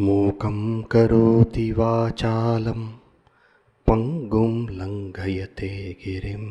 मूकं करोति वाचालं पङ्गुं लङ्घयते गिरिं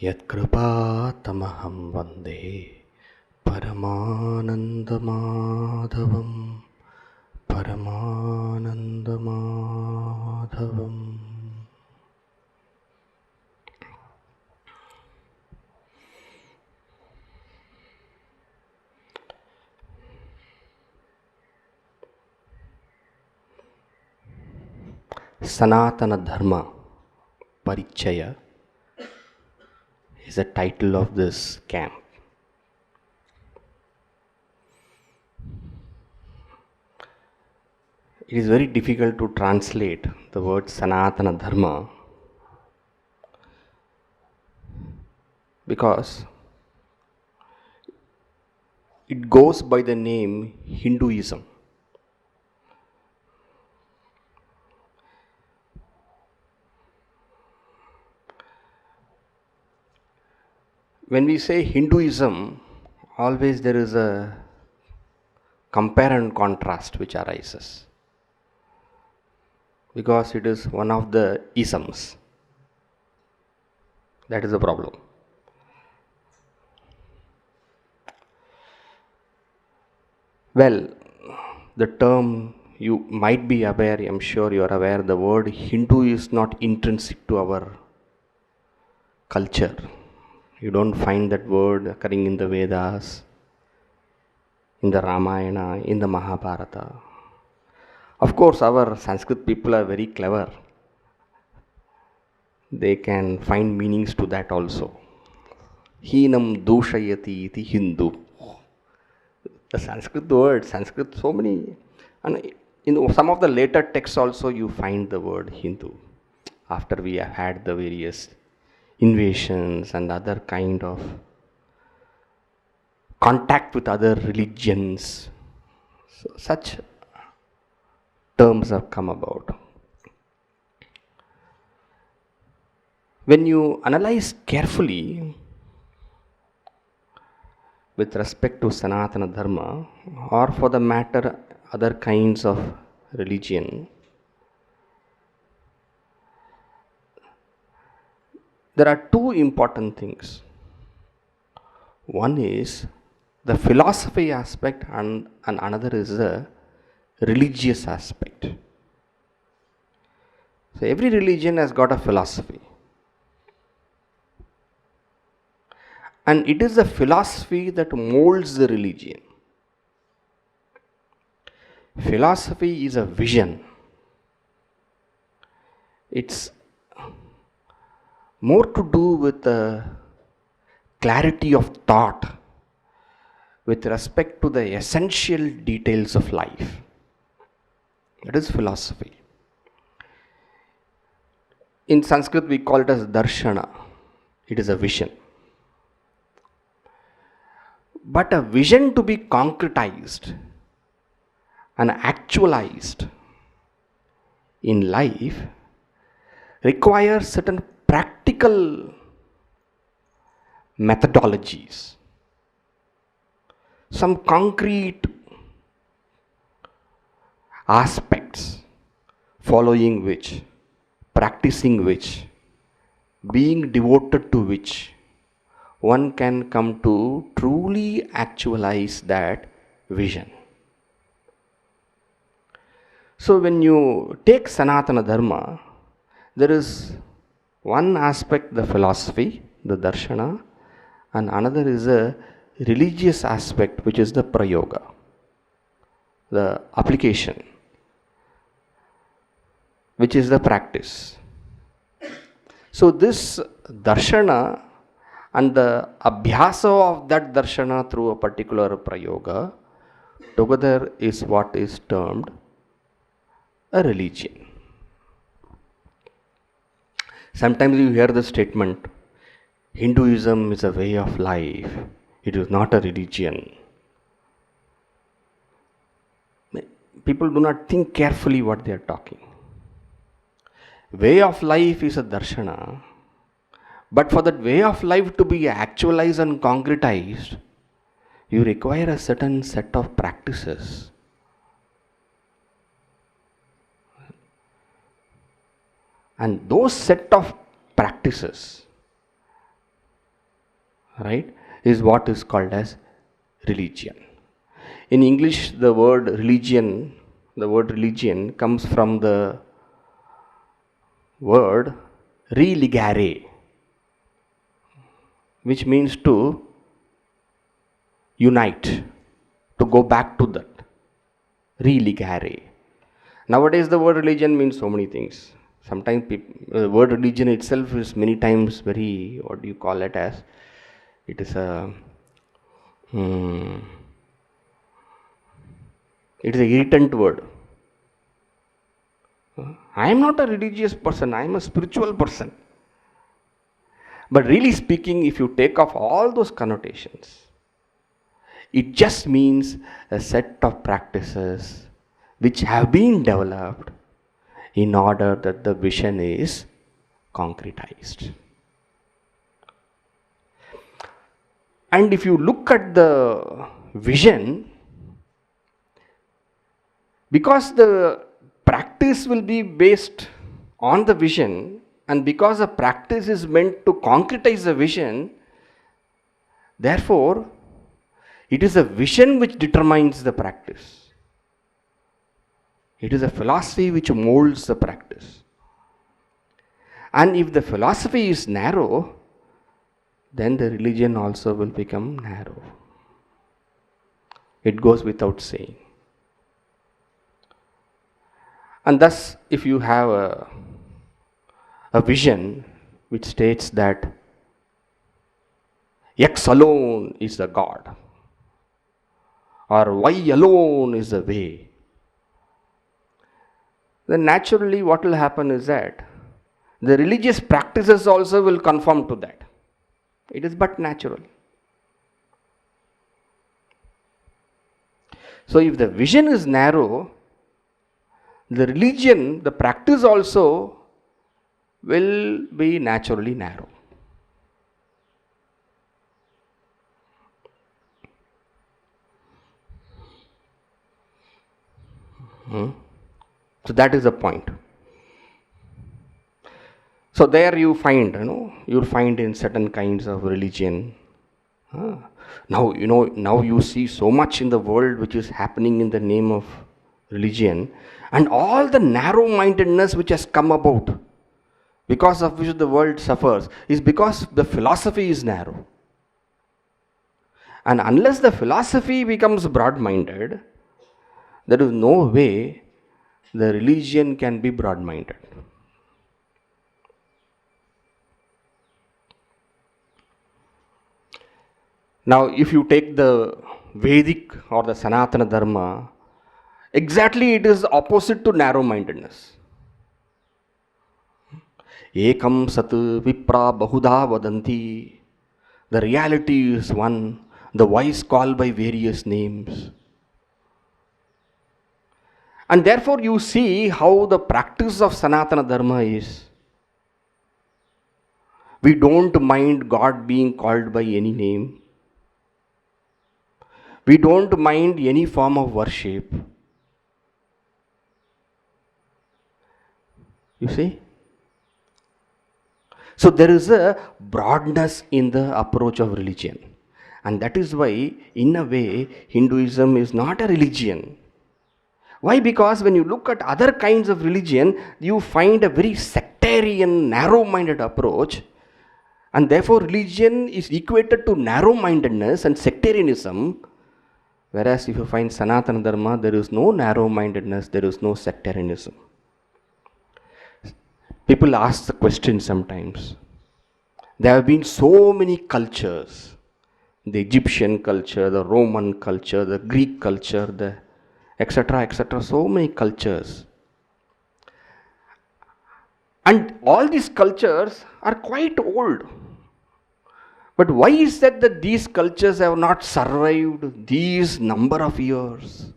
यत्कृपातमहं वन्दे परमानन्दमाधवं परमानन्दमाधवम्. Sanatana Dharma Parichaya is the title of this camp. It is very difficult to translate the word Sanatana Dharma because it goes by the name Hinduism. When we say Hinduism, always there is a compare and contrast which arises because it is one of the isms. That is the problem. Well, the term you might be aware, I am sure you are aware, the word Hindu is not intrinsic to our culture. You don't find that word occurring in the Vedas, in the Ramayana, in the Mahabharata. Of course, our Sanskrit people are very clever. They can find meanings to that also. Hinam doshayati iti Hindu. The Sanskrit word, Sanskrit, so many. And in some of the later texts also you find the word Hindu. After we have had the various invasions and other kind of contact with other religions, so such terms have come about. When you analyze carefully with respect to Sanatana Dharma, or for the matter other kinds of religion, there are two important things. One is the philosophy aspect and another is the religious aspect. So every religion has got a philosophy. And it is the philosophy that molds the religion. Philosophy is a vision. It's more to do with the clarity of thought with respect to the essential details of life. That is philosophy. In Sanskrit we call it as darshana. It is a vision. But a vision to be concretized and actualized in life requires certain practical methodologies, some concrete aspects following which, practicing which, being devoted to which, one can come to truly actualize that vision. So when you take Sanatana Dharma, there is one aspect, the philosophy, the darshana, and another is a religious aspect, which is the prayoga, the application, which is the practice. So this darshana and the abhyasa of that darshana through a particular prayoga together is what is termed a religion. Sometimes you hear the statement, Hinduism is a way of life, it is not a religion. People do not think carefully what they are talking. Way of life is a darshana, but for that way of life to be actualized and concretized, you require a certain set of practices. And those set of practices, right, is what is called as religion. In English, the word religion comes from the word religare, which means to unite, to go back to that. Religare. Nowadays, the word religion means so many things. Sometimes the word religion itself is many times very, what do you call it as? It is a irritant word. I am not a religious person, I am a spiritual person. But really speaking, if you take off all those connotations, it just means a set of practices which have been developed in order that the vision is concretized. And if you look at the vision, because the practice will be based on the vision, and because the practice is meant to concretize the vision, therefore, it is a vision which determines the practice. It is a philosophy which molds the practice. And if the philosophy is narrow, then the religion also will become narrow. It goes without saying. And thus, if you have a vision which states that X alone is the God, or Y alone is the way, then naturally what will happen is that the religious practices also will conform to that. It is but natural. So if the vision is narrow, the religion, the practice also will be naturally narrow. So that is the point. So there you find, you'll find in certain kinds of religion. Now you see so much in the world which is happening in the name of religion, and all the narrow-mindedness which has come about, because of which the world suffers, is because the philosophy is narrow. And unless the philosophy becomes broad-minded, there is no way the religion can be broad-minded. Now, if you take the Vedic or the Sanatana Dharma, exactly it is opposite to narrow-mindedness. Ekam sat vipra bahuda vadanti. The reality is one, the wise call by various names. And therefore you see how the practice of Sanatana Dharma is. We don't mind God being called by any name. We don't mind any form of worship. You see? So there is a broadness in the approach of religion. And that is why, in a way, Hinduism is not a religion. Why? Because when you look at other kinds of religion, you find a very sectarian, narrow-minded approach. And therefore, religion is equated to narrow-mindedness and sectarianism. Whereas if you find Sanatana Dharma, there is no narrow-mindedness, there is no sectarianism. People ask the question sometimes. There have been so many cultures. The Egyptian culture, the Roman culture, the Greek culture, the etc., so many cultures. And all these cultures are quite old. But why is that these cultures have not survived these number of years?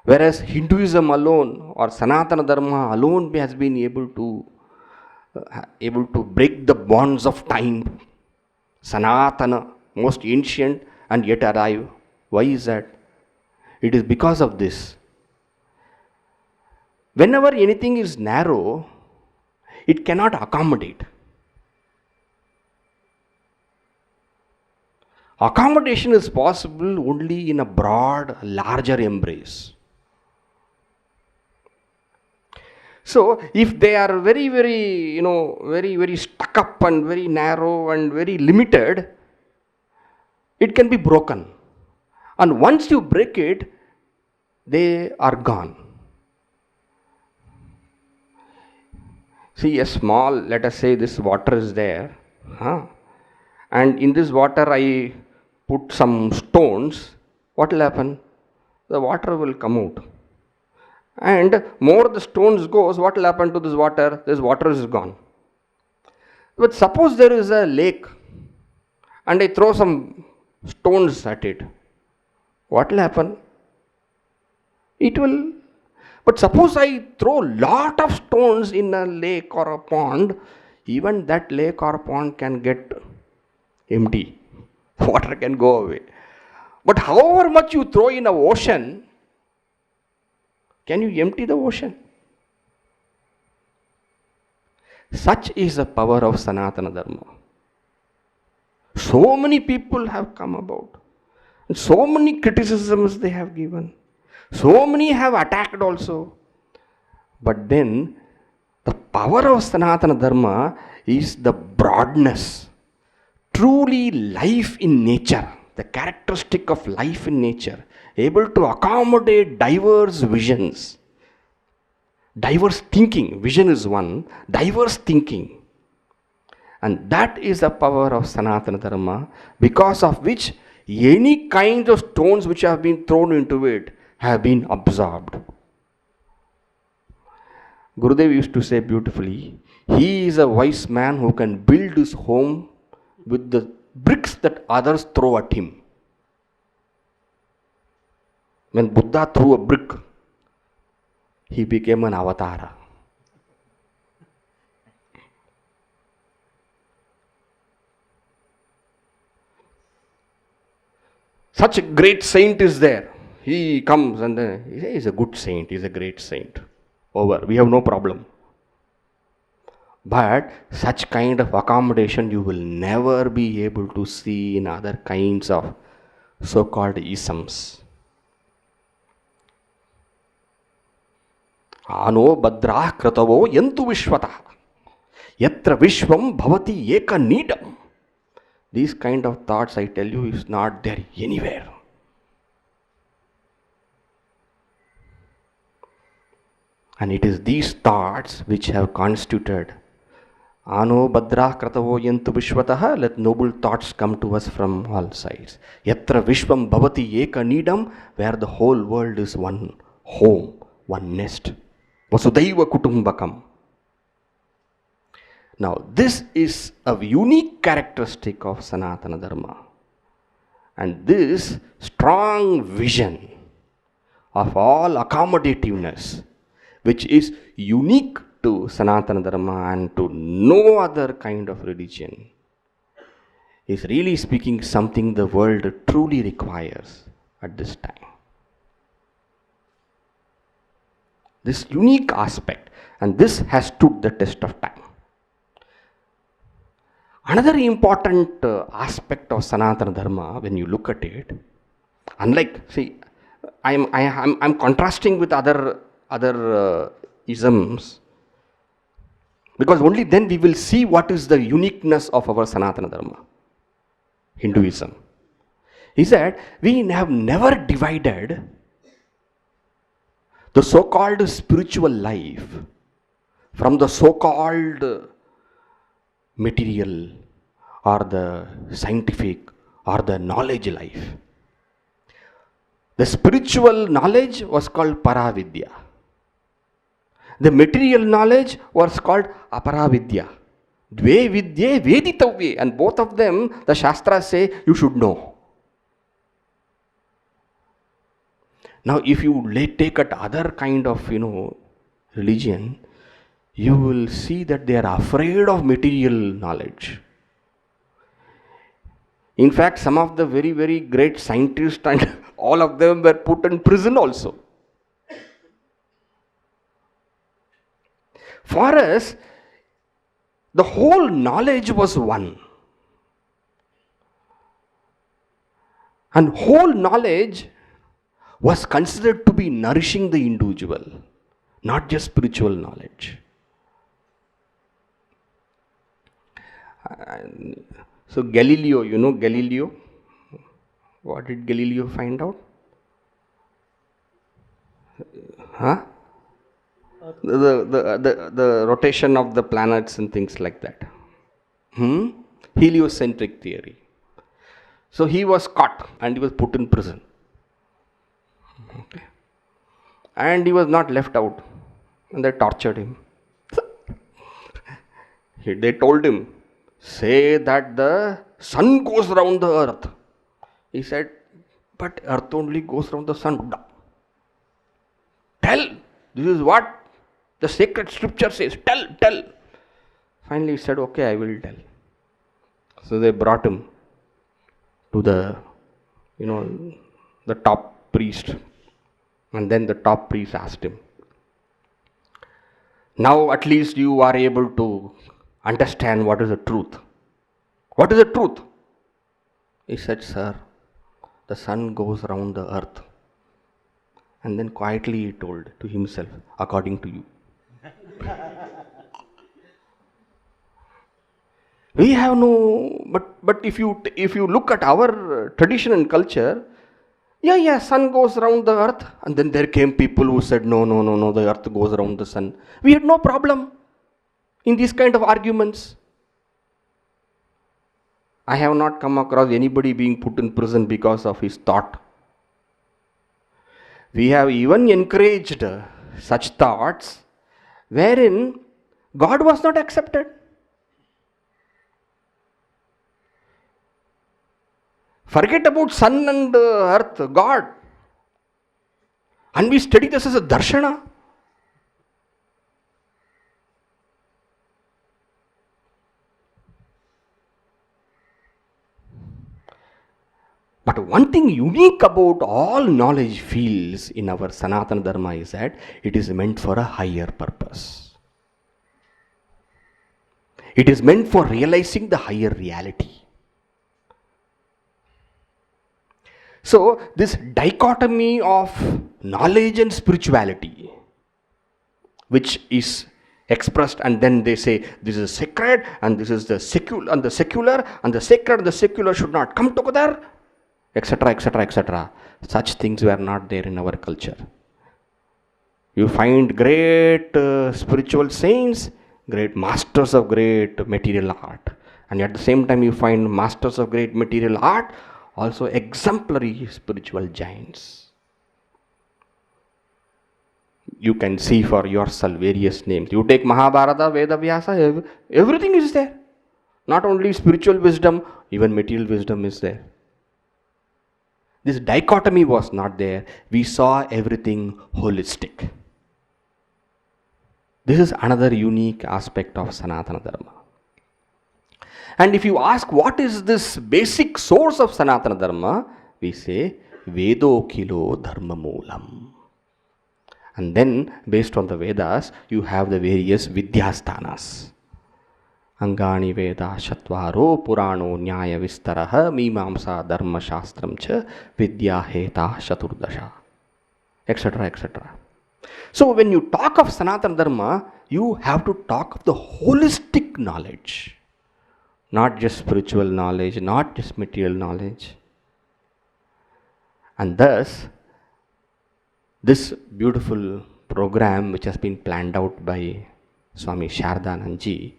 Whereas Hinduism alone or Sanatana Dharma alone has been able to break the bonds of time. Sanatana, most ancient and yet alive. Why is that? It is because of this. Whenever anything is narrow, it cannot accommodate. Accommodation is possible only in a broad, larger embrace. So, if they are very, very, very stuck up and very narrow and very limited, it can be broken. And once you break it, they are gone. See, a small, let us say this water is there, and in this water I put some stones, what will happen? The water will come out. And more the stones goes, what will happen to this water? This water is gone. But suppose there is a lake and I throw some stones at it, what will happen? It will. But suppose I throw lot of stones in a lake or a pond, even that lake or pond can get empty. Water can go away. But however much you throw in an ocean, can you empty the ocean? Such is the power of Sanatana Dharma. So many people have come about. And so many criticisms they have given. So many have attacked also. But then, the power of Sanatana Dharma is the broadness. Truly life in nature. The characteristic of life in nature. Able to accommodate diverse visions. Diverse thinking. Vision is one. Diverse thinking. And that is the power of Sanatana Dharma, because of which any kind of stones which have been thrown into it have been absorbed. Gurudev used to say beautifully, he is a wise man who can build his home with the bricks that others throw at him. When Buddha threw a brick, he became an avatara. Such a great saint is there. He comes and he says, he's a good saint, he's a great saint. Over, we have no problem. But such kind of accommodation you will never be able to see in other kinds of so-called isms. Ano badrah kratavo yantu vishvatah yatra vishvam bhavati eka needam. These kind of thoughts, I tell you, is not there anywhere. And it is these thoughts which have constituted Ano Badrah Kratavo Yantu Vishwataha, let noble thoughts come to us from all sides. Yatra Vishwam Bhavati Eka Needam, where the whole world is one home, one nest. Vasudhaiva Kutumbakam. Now, this is a unique characteristic of Sanatana Dharma. And this strong vision of all accommodativeness, which is unique to Sanatana Dharma and to no other kind of religion, is really speaking something the world truly requires at this time. This unique aspect, and this has stood the test of time. Another important aspect of Sanatana Dharma, when you look at it, unlike, see, I'm contrasting with other isms, because only then we will see what is the uniqueness of our Sanatana Dharma, Hinduism. He said, we have never divided the so-called spiritual life from the so-called material or the scientific or the knowledge life. The spiritual knowledge was called Paravidya. The material knowledge was called Aparavidya. Dve vidye veditavye, and both of them, the Shastras say, you should know. Now, if you take at other kind of, religion, you will see that they are afraid of material knowledge. In fact, some of the very, very great scientists and all of them were put in prison also. For us, the whole knowledge was one. And whole knowledge was considered to be nourishing the individual, not just spiritual knowledge. So Galileo, you know Galileo? What did Galileo find out? Huh? The rotation of the planets and things like that. Heliocentric theory. So he was caught and he was put in prison. Okay. And he was not left out. And they tortured him. They told him, say that the sun goes round the earth. He said, but earth only goes round the sun. Tell, this is what the sacred scripture says. Tell. Finally he said, okay, I will tell. So they brought him to the top priest. And then the top priest asked him, now at least you are able to understand what is the truth. What is the truth? He said, sir, the sun goes round the earth. And then quietly he told to himself, according to you. We have no, but if you look at our tradition and culture, sun goes round the earth. And then there came people who said, no, the earth goes around the sun. We had no problem in these kind of arguments. I have not come across anybody being put in prison because of his thought. We have even encouraged such thoughts wherein God was not accepted. Forget about sun and earth, God. And we study this as a darshana. But one thing unique about all knowledge fields in our Sanatana Dharma is that it is meant for a higher purpose. It is meant for realizing the higher reality. So, this dichotomy of knowledge and spirituality, which is expressed, and then they say this is sacred and this is the secular, and the sacred and the secular should not come together, etc. Such things were not there in our culture. You find great spiritual saints, great masters of great material art, and at the same time you find masters of great material art, also exemplary spiritual giants. You can see for yourself various names. You take Mahabharata, Veda Vyasa, everything is there. Not only spiritual wisdom, even material wisdom is there. This dichotomy was not there. We saw everything holistic. This is another unique aspect of Sanatana Dharma. And if you ask what is this basic source of Sanatana Dharma, we say Vedo Kilo Dharma Moolam. And then based on the Vedas, you have the various Vidyasthanas. Angani Veda Shatvaro Purano Nyaya Vistaraha Mimamsa Dharma Shastram Cha Vidya Heta Shaturdasha, etc. So when you talk of Sanatana Dharma, you have to talk of the holistic knowledge. Not just spiritual knowledge, not just material knowledge. And thus, this beautiful program which has been planned out by Swami Shardanandji,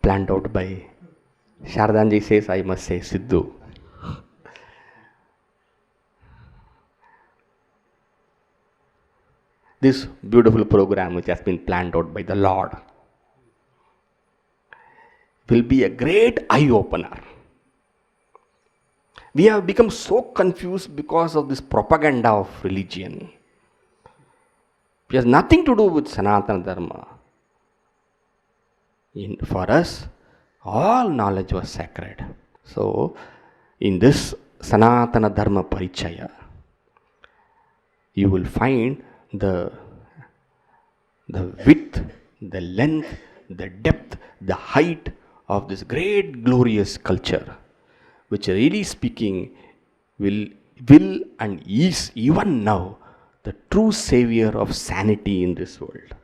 planned out by Shardanji says, I must say Siddhu. This beautiful program which has been planned out by the Lord will be a great eye-opener. We have become so confused because of this propaganda of religion. It has nothing to do with Sanatana Dharma. For us, all knowledge was sacred. So, in this Sanatana Dharma Parichaya, you will find the the width, the length, the depth, the height of this great glorious culture, which really speaking will and is even now the true savior of sanity in this world.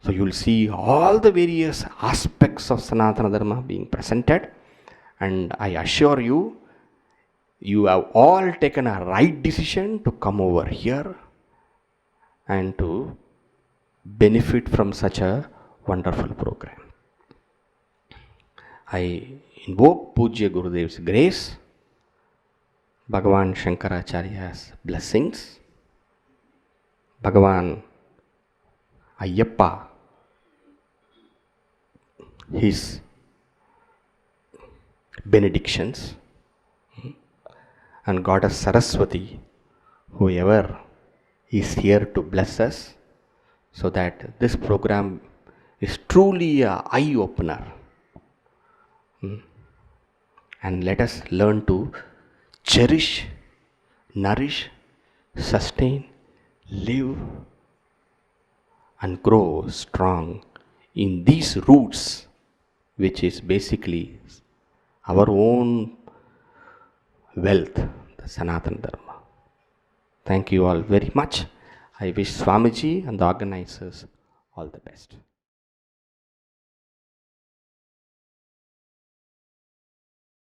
So you will see all the various aspects of Sanatana Dharma being presented, and I assure you, you have all taken a right decision to come over here and to benefit from such a wonderful program. I invoke Pujya Gurudev's grace, Bhagavan Shankaracharya's blessings, Bhagavan Ayyappa, his benedictions, and Goddess Saraswati, whoever is here to bless us, so that this program is truly an eye-opener. And let us learn to cherish, nourish, sustain, live, and grow strong in these roots, which is basically our own wealth, the Sanatana Dharma. Thank you all very much. I wish Swamiji and the organizers all the best.